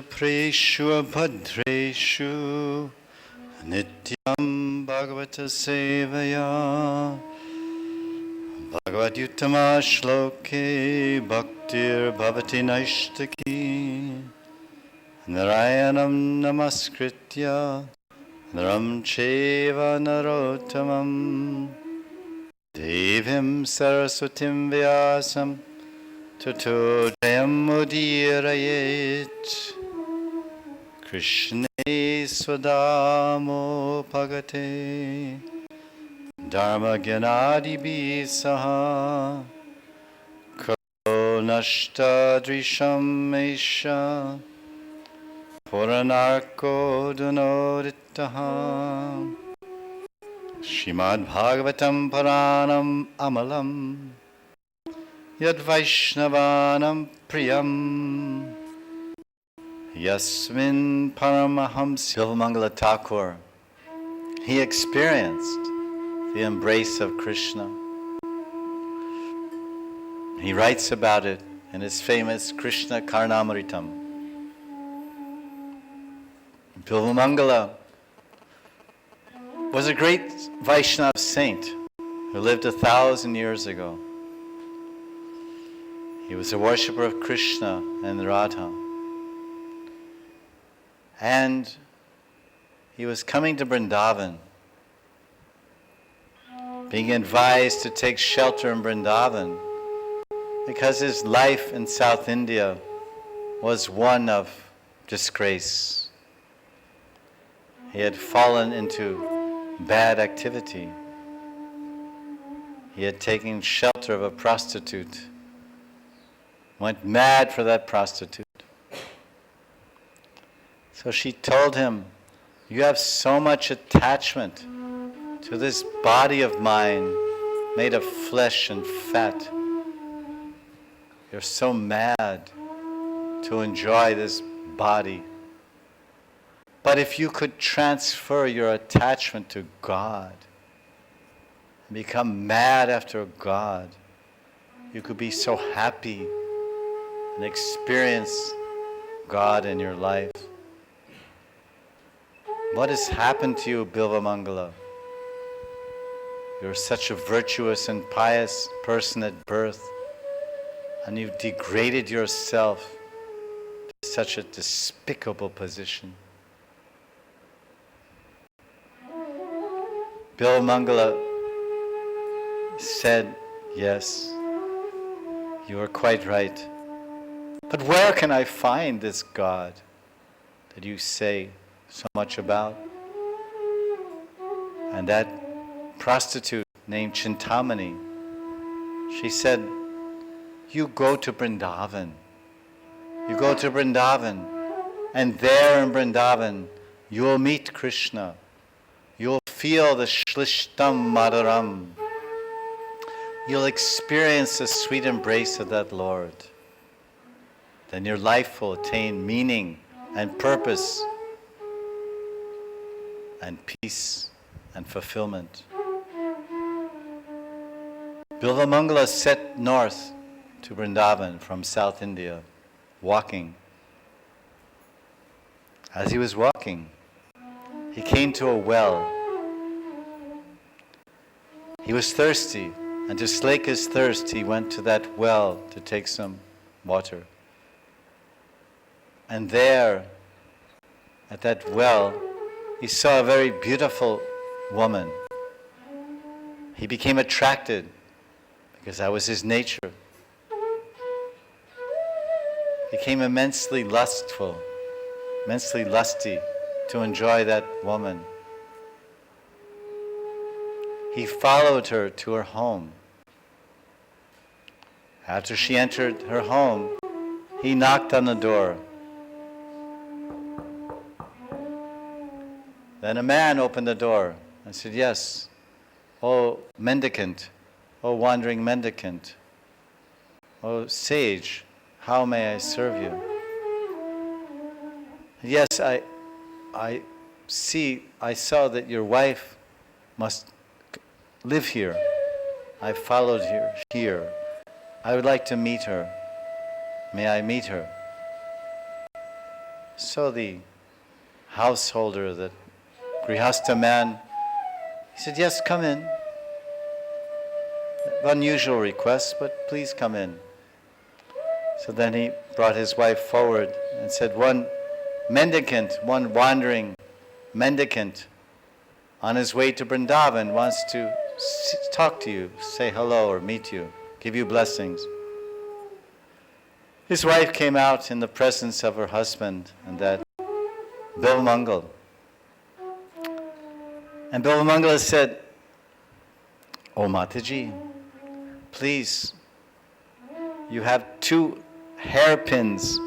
Preshu Bhadreshu Nityam Bhagavata Sevaya Bhagavatyutama Shloke Bhaktir Bhavati Naishtaki Narayanam Namaskritya Naram Cheva Narottamam Devim Saraswatim Vyasam Tato Jayam Udirayet Krishna Swadamo Pagate Dharma Gyanadibi Saha Nashta Drisham Mesha Puranarko Dunoditaha Shrimad Bhagavatam Paranam Amalam Yad Vaishnavanam Priyam Yasmin Paramahamsa Mangala Thakur. He experienced the embrace of Krishna. He writes about it in his famous Krishna Karnamritam. Bilvamangala was a great Vaishnava saint who lived 1,000 years ago. He was a worshipper of Krishna and Radha. And he was coming to Vrindavan, being advised to take shelter in Vrindavan because his life in South India was one of disgrace. He had fallen into bad activity. He had taken shelter of a prostitute, went mad for that prostitute. So she told him, "You have so much attachment to this body of mine made of flesh and fat. You're so mad to enjoy this body. But if you could transfer your attachment to God and become mad after God, you could be so happy and experience God in your life." What has happened to you, Bilvamangala? You're such a virtuous and pious person at birth, and you've degraded yourself to such a despicable position. Bilvamangala said, "Yes, you are quite right. But where can I find this God that you say so much about?" And that prostitute named Chintamani, she said, "You go to Vrindavan. You go to Vrindavan, and there in Vrindavan you will meet Krishna. You'll feel the Shlishtam Madhuram. You'll experience the sweet embrace of that Lord. Then your life will attain meaning and purpose and peace and fulfillment." Bilvamangala set north to Vrindavan from South India, walking. As he was walking, he came to a well. He was thirsty, and to slake his thirst, he went to that well to take some water. And there, at that well, he saw a very beautiful woman. He became attracted because that was his nature. He became immensely lustful, immensely lusty to enjoy that woman. He followed her to her home. After she entered her home, he knocked on the door. Then a man opened the door and said, "Yes, O mendicant, O wandering mendicant, O sage, how may I serve you?" "Yes, I saw that your wife must live here. I followed her here. I would like to meet her. May I meet her?" So the householder, the Grihastha man, he said, yes, come in. Unusual request, but please come in. So then he brought his wife forward and said, one mendicant, one wandering mendicant on his way to Vrindavan wants to talk to you, say hello or meet you, give you blessings. His wife came out in the presence of her husband and that Bilvamangal. And Bilvamangal said, "Oh Mataji, please, you have 2 hairpins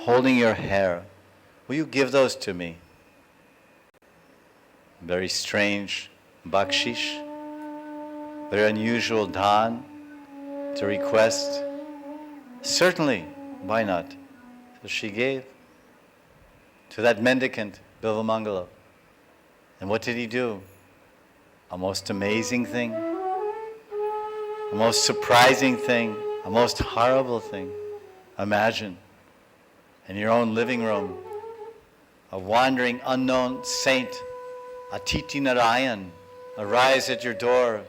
holding your hair. Will you give those to me?" Very strange bakshish, very unusual dhan to request. Certainly, why not? So she gave to that mendicant, Bilvamangala. And what did he do? A most amazing thing, a most surprising thing, a most horrible thing. Imagine, in your own living room, a wandering unknown saint, Atiti Narayan, arrives at your door,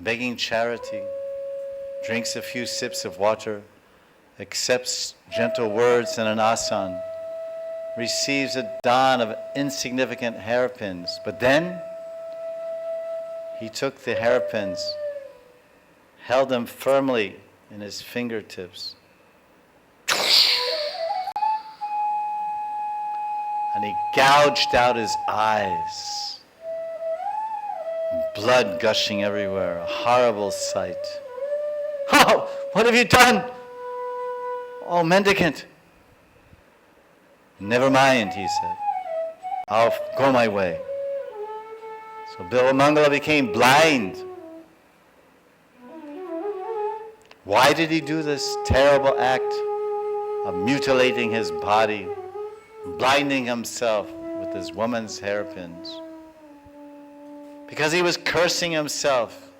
begging charity, drinks a few sips of water, accepts gentle words and an asan, receives a dhan of insignificant hairpins. But then he took the hairpins, held them firmly in his fingertips, and he gouged out his eyes, blood gushing everywhere, a horrible sight. "Oh, what have you done? Oh, mendicant." "Never mind," he said. "I'll go my way." So Bilvamangala became blind. Why did he do this terrible act of mutilating his body, blinding himself with his woman's hairpins? Because he was cursing himself.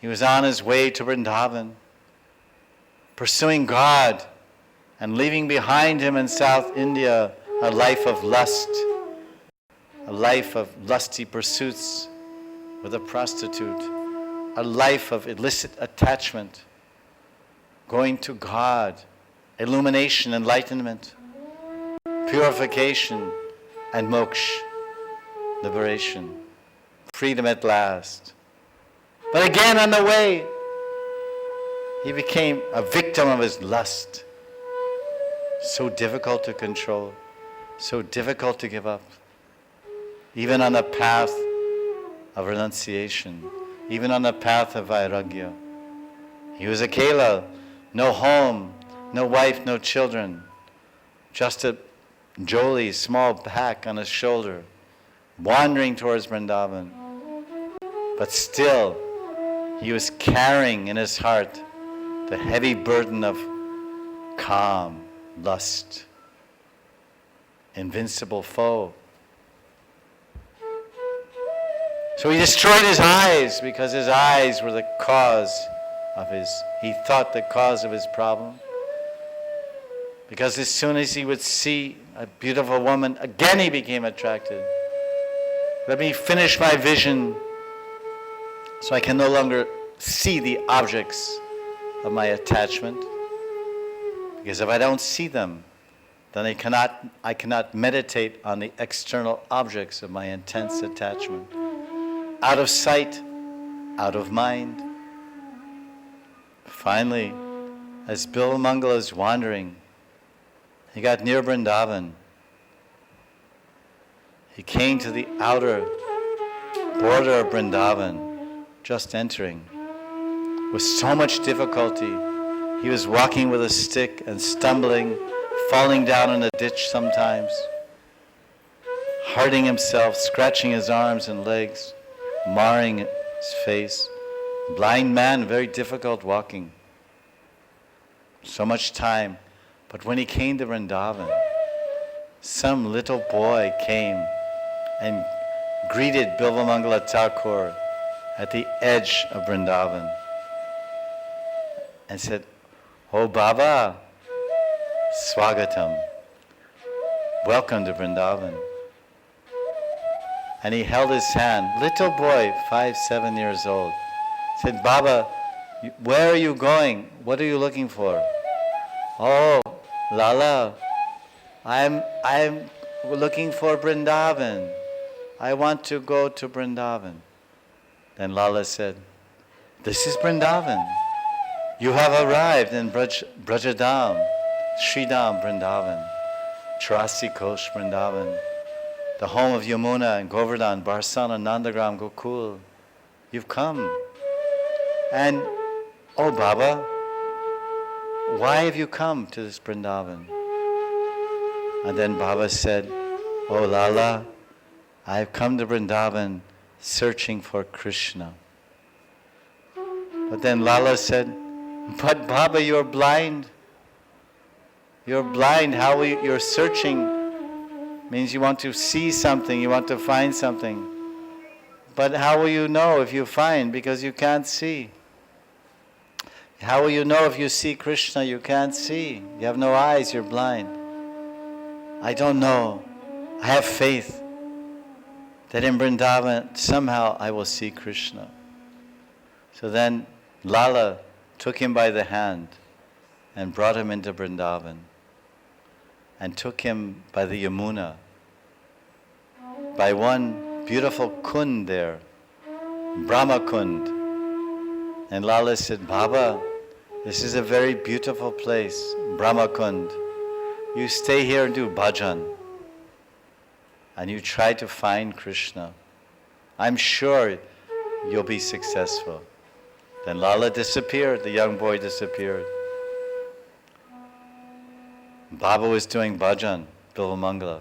He was on his way to Vrindavan, pursuing God and leaving behind him in South India a life of lust, a life of lusty pursuits with a prostitute, a life of illicit attachment, going to God, illumination, enlightenment, purification, and moksha, liberation, freedom at last. But again on the way, he became a victim of his lust. So difficult to control, so difficult to give up. Even on the path of renunciation, even on the path of vairagya. He was a kela, no home, no wife, no children, just a joli, small pack on his shoulder, wandering towards Vrindavan. But still, he was carrying in his heart the heavy burden of calm, lust, invincible foe. So he destroyed his eyes because his eyes were the cause of he thought the cause of his problem. Because as soon as he would see a beautiful woman, again he became attracted. Let me finish my vision so I can no longer see the objects of my attachment. Because if I don't see them, then I cannot meditate on the external objects of my intense attachment. Out of sight, out of mind. Finally, as Bilvamangala is wandering, he got near Vrindavan. He came to the outer border of Vrindavan, just entering. With so much difficulty, he was walking with a stick and stumbling, falling down in a ditch sometimes, hurting himself, scratching his arms and legs, marring his face. Blind man, very difficult walking. So much time. But when he came to Vrindavan, some little boy came and greeted Bilvamangala Thakur at the edge of Vrindavan and said, "Oh Baba, Swagatam. Welcome to Vrindavan. And he held his hand. Little boy, 5, 7 years old. Said, Baba, where are you going? What are you looking for? Oh, Lala, I'm looking for Vrindavan. I want to go to Vrindavan. Then Lala said, this is Vrindavan. You have arrived in Brajadam, Sridham Vrindavan, Charasi Kosh Vrindavan, the home of Yamuna and Govardhan, Barsana, Nandagram, Gokul. You've come. And, oh Baba, why have you come to this Vrindavan? And then Baba said, oh Lala, I've come to Vrindavan searching for Krishna. But then Lala said, but Baba, you're blind. You're blind. You're searching means you want to see something, you want to find something. But how will you know if you find? Because you can't see. How will you know if you see Krishna? You can't see. You have no eyes, you're blind. I don't know. I have faith that in Vrindavan somehow I will see Krishna. So then Lala took him by the hand and brought him into Vrindavan and took him by the Yamuna, by one beautiful kund there, Brahma Kund. And Lala said, Baba, this is a very beautiful place, Brahma Kund. You stay here and do bhajan, and you try to find Krishna. I'm sure you'll be successful. Then Lala disappeared, the young boy disappeared. Baba was doing bhajan, Bilvamangala.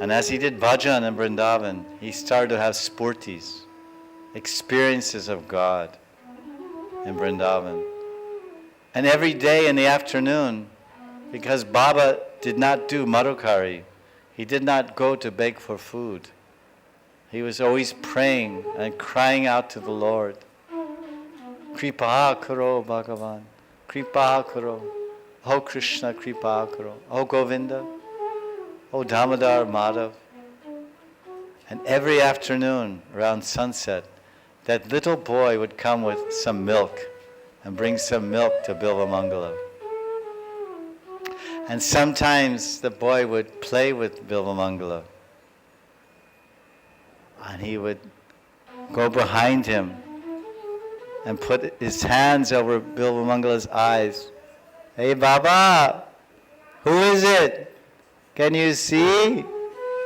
And as he did bhajan in Vrindavan, he started to have spurtis, experiences of God in Vrindavan. And every day in the afternoon, because Baba did not do Madhukari, he did not go to beg for food. He was always praying and crying out to the Lord. Kripa karo Bhagavan, Kripa karo, O Krishna Kripa karo, O Govinda, O Damodar Madhav. And every afternoon around sunset, that little boy would come with some milk and bring some milk to Bilvamangala. And sometimes the boy would play with Bilvamangala. And he would go behind him and put his hands over Bilvamangala's eyes. Hey Baba, who is it? Can you see?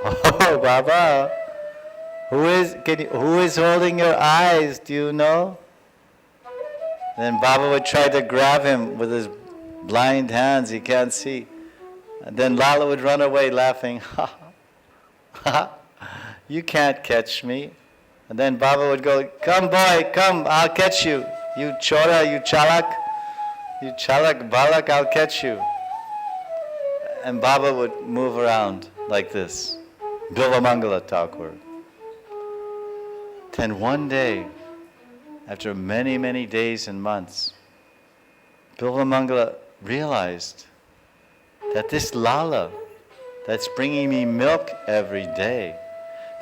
Oh Baba, who is holding your eyes? Do you know? Then Baba would try to grab him with his blind hands, he can't see. And then Lala would run away laughing. Ha ha. You can't catch me. And then Baba would go, come boy, come, I'll catch you. You chora, you chalak, balak, I'll catch you. And Baba would move around like this. Bilvamangala Thakur. Then one day, after many, many days and months, Bilvamangala realized that this Lala that's bringing me milk every day,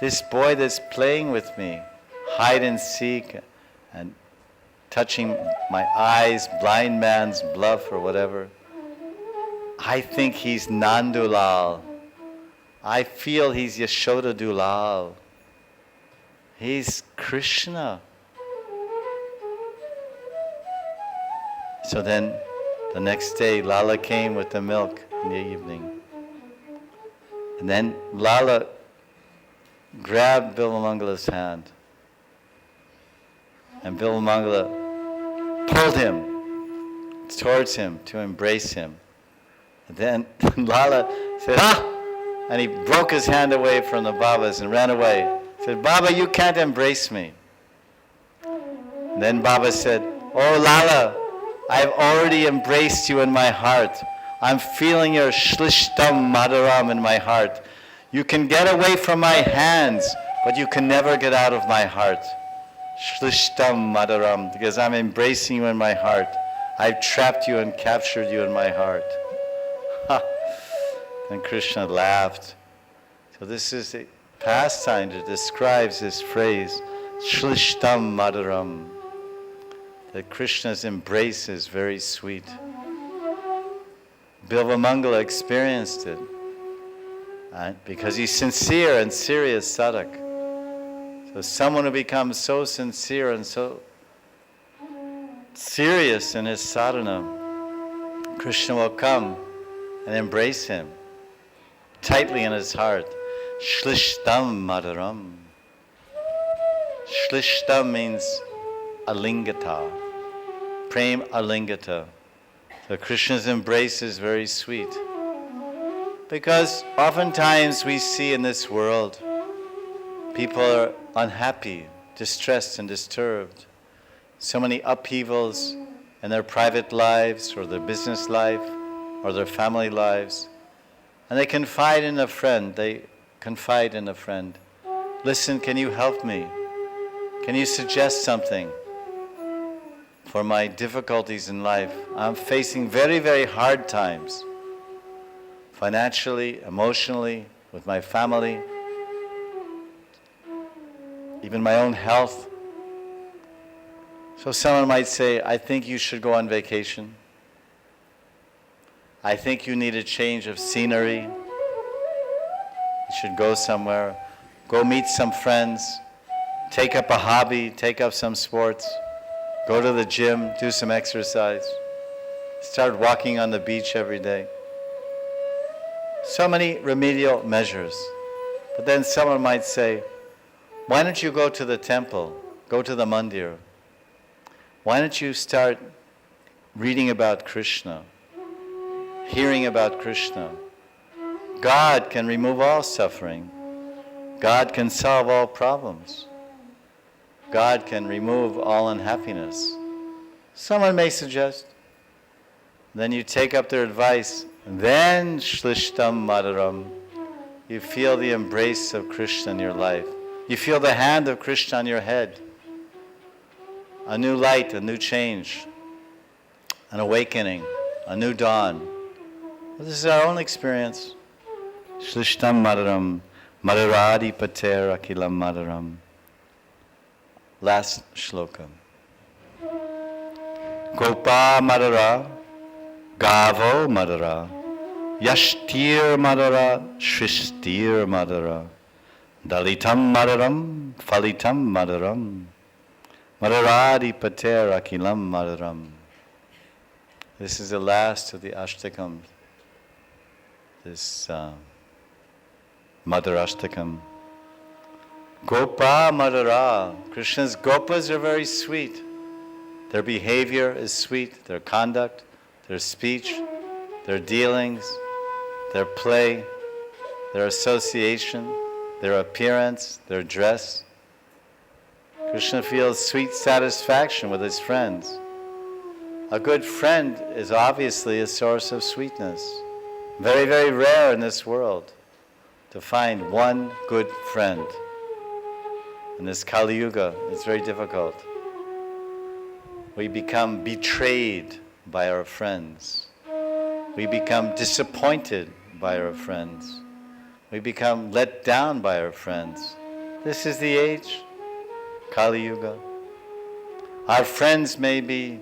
this boy that's playing with me, hide and seek, and touching my eyes, blind man's bluff or whatever, I think he's Nandulal. I feel he's Yashoda Dulal. He's Krishna. So then the next day Lala came with the milk in the evening. And then Lala grabbed Bilvamangala's hand. And Bilvamangala pulled him towards him to embrace him. And then Lala said, ah! And he broke his hand away from the Babas and ran away. He said, Baba, you can't embrace me. And then Baba said, oh Lala, I've already embraced you in my heart. I'm feeling your shlishtam madaram in my heart. You can get away from my hands, but you can never get out of my heart. Shlishtam madaram, because I'm embracing you in my heart. I've trapped you and captured you in my heart. And Krishna laughed. So this is a pastime that describes this phrase, Shlishtam Madaram, that Krishna's embrace is very sweet. Bilvamangala experienced it because he's sincere and serious sadhak. So someone who becomes so sincere and so serious in his sadhana, Krishna will come and embrace him tightly in his heart. Shlishtam Madaram. Shlishtam means alingata. Prem alingata. So Krishna's embrace is very sweet. Because oftentimes we see in this world, people are unhappy, distressed and disturbed. So many upheavals in their private lives or their business life or their family lives. And they confide in a friend. Listen, can you help me? Can you suggest something for my difficulties in life? I'm facing very, very hard times. Financially, emotionally, with my family, even my own health. So someone might say, I think you should go on vacation. I think you need a change of scenery. You should go somewhere, go meet some friends, take up a hobby, take up some sports, go to the gym, do some exercise, start walking on the beach every day. So many remedial measures. But then someone might say, why don't you go to the temple, go to the mandir? Why don't you start reading about Krishna, hearing about Krishna? God can remove all suffering. God can solve all problems. God can remove all unhappiness. Someone may suggest. Then you take up their advice. Then Shlishtam Madaram. You feel the embrace of Krishna in your life. You feel the hand of Krishna on your head. A new light, a new change, an awakening, a new dawn. This is our own experience. Shlishtam Madaram, Madaradi Pater Akilam Madaram. Last shloka. Gopa Madara, Gavo Madara, Yashtir Madara, Shrishtir Madara, Dalitam Madaram, Falitam Madaram, Madaradi Pater Akilam Madaram. This is the last of the Ashtakam. This Madhur Ashtakam. Gopa Madara. Krishna's Gopas are very sweet. Their behavior is sweet. Their conduct, their speech, their dealings, their play, their association, their appearance, their dress. Krishna feels sweet satisfaction with his friends. A good friend is obviously a source of sweetness. Very, very rare in this world to find one good friend. In this Kali Yuga, it's very difficult. We become betrayed by our friends. We become disappointed by our friends. We become let down by our friends. This is the age, Kali Yuga. Our friends may be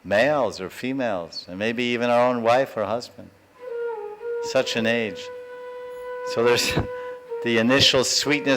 males or females, and maybe even our own wife or husband. Such an age. So there's the initial sweetness